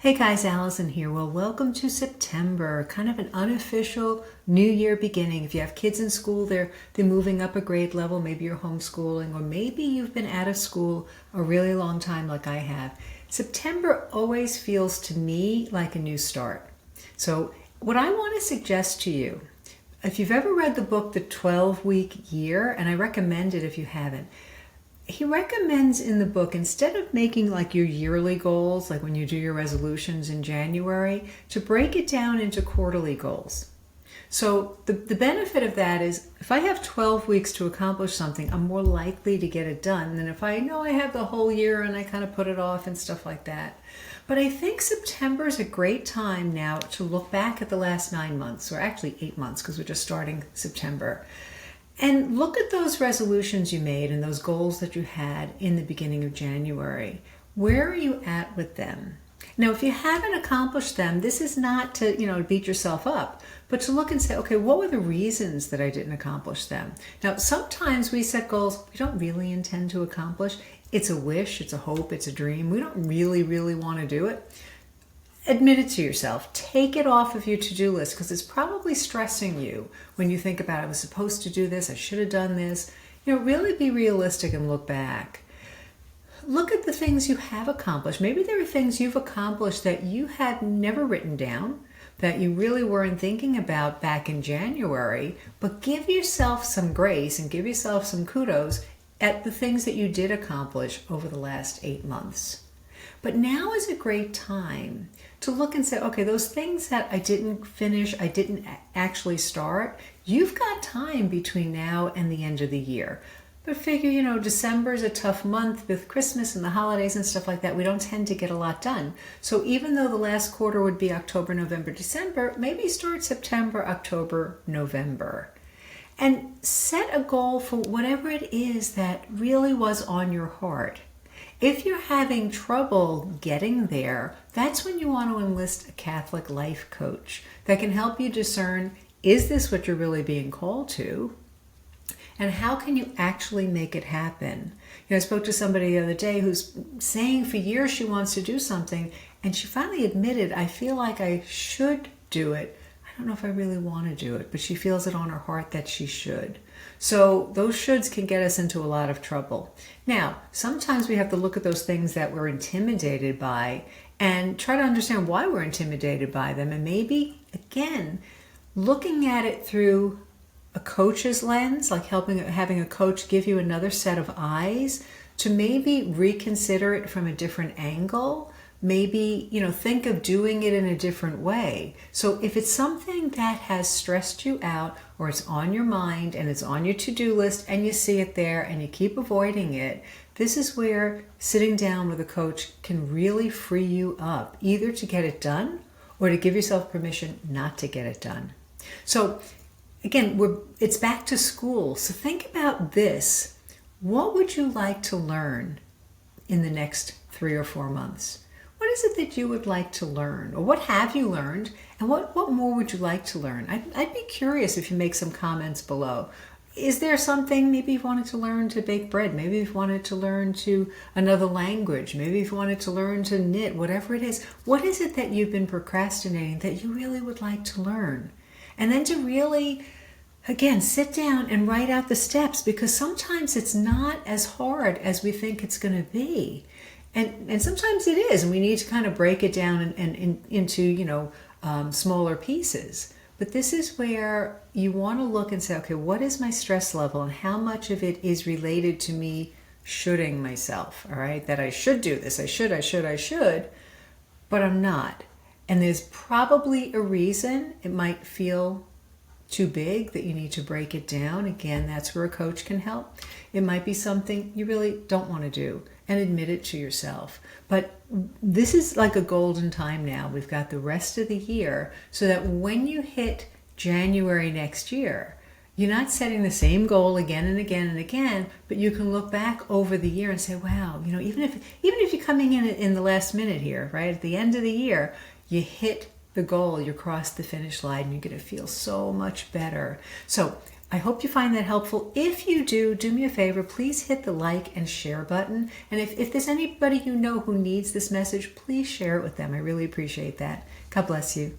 Hey guys, Allison here. Well, welcome to September, kind of an unofficial new year beginning. If you have kids in school, they're moving up a grade level. Maybe you're homeschooling, or maybe you've been out of school a really long time like I have. September always feels to me like a new start. So what I want to suggest to you, if you've ever read the book, The 12-Week Year, and I recommend it if you haven't, he recommends in the book, instead of making like your yearly goals, like when you do your resolutions in January, to break it down into quarterly goals. So the benefit of that is if I have 12 weeks to accomplish something, I'm more likely to get it done than if I know I have the whole year and I kind of put it off and stuff like that. But I think September is a great time now to look back at the last 9 months, or actually 8 months because we're just starting September. And look at those resolutions you made and those goals that you had in the beginning of January. Where are you at with them? Now, if you haven't accomplished them, this is not to, beat yourself up, but to look and say, okay, what were the reasons that I didn't accomplish them? Now, sometimes we set goals we don't really intend to accomplish. It's a wish, it's a hope, it's a dream. We don't really, really want to do it. Admit it to yourself. Take it off of your to-do list because it's probably stressing you when you think about, I was supposed to do this, I should have done this. Really be realistic and look back. Look at the things you have accomplished. Maybe there are things you've accomplished that you had never written down, that you really weren't thinking about back in January, but give yourself some grace and give yourself some kudos at the things that you did accomplish over the last 8 months. But now is a great time to look and say, okay, those things that I didn't finish, I didn't actually start, you've got time between now and the end of the year. But figure, December is a tough month with Christmas and the holidays and stuff like that. We don't tend to get a lot done. So even though the last quarter would be October, November, December, maybe start September, October, November. And set a goal for whatever it is that really was on your heart. If you're having trouble getting there, that's when you want to enlist a Catholic life coach that can help you discern, is this what you're really being called to? And how can you actually make it happen? I spoke to somebody the other day who's saying for years she wants to do something, and she finally admitted, I feel like I should do it. I don't know if I really want to do it, but she feels it on her heart that she should. So those shoulds can get us into a lot of trouble. Now, sometimes we have to look at those things that we're intimidated by and try to understand why we're intimidated by them. And maybe, again, looking at it through a coach's lens, like having a coach give you another set of eyes to maybe reconsider it from a different angle. Maybe, think of doing it in a different way. So if it's something that has stressed you out, or it's on your mind and it's on your to-do list and you see it there and you keep avoiding it, this is where sitting down with a coach can really free you up, either to get it done or to give yourself permission not to get it done. So again, it's back to school. So think about this. What would you like to learn in the next 3 or 4 months? What is it that you would like to learn? Or what have you learned? And what more would you like to learn? I'd be curious if you make some comments below. Is there something, maybe you've wanted to learn to bake bread. Maybe you've wanted to learn to another language. Maybe you've wanted to learn to knit, whatever it is. What is it that you've been procrastinating that you really would like to learn? And then to really, again, sit down and write out the steps, because sometimes it's not as hard as we think it's going to be. And sometimes it is, and we need to kind of break it down and into, smaller pieces. But this is where you want to look and say, okay, what is my stress level and how much of it is related to me shoulding myself, all right? That I should do this, I should, but I'm not. And there's probably a reason. It might feel too big that you need to break it down. Again, that's where a coach can help. It might be something you really don't want to do, and admit it to yourself. But this is like a golden time now. We've got the rest of the year so that when you hit January next year, you're not setting the same goal again and again and again, but you can look back over the year and say, wow, even if you're coming in the last minute here, right, at the end of the year, you hit the goal, you cross the finish line, and you're going to feel so much better. So I hope you find that helpful. If you do me a favor, please hit the like and share button. And if there's anybody you know who needs this message, please share it with them. I really appreciate that. God bless you.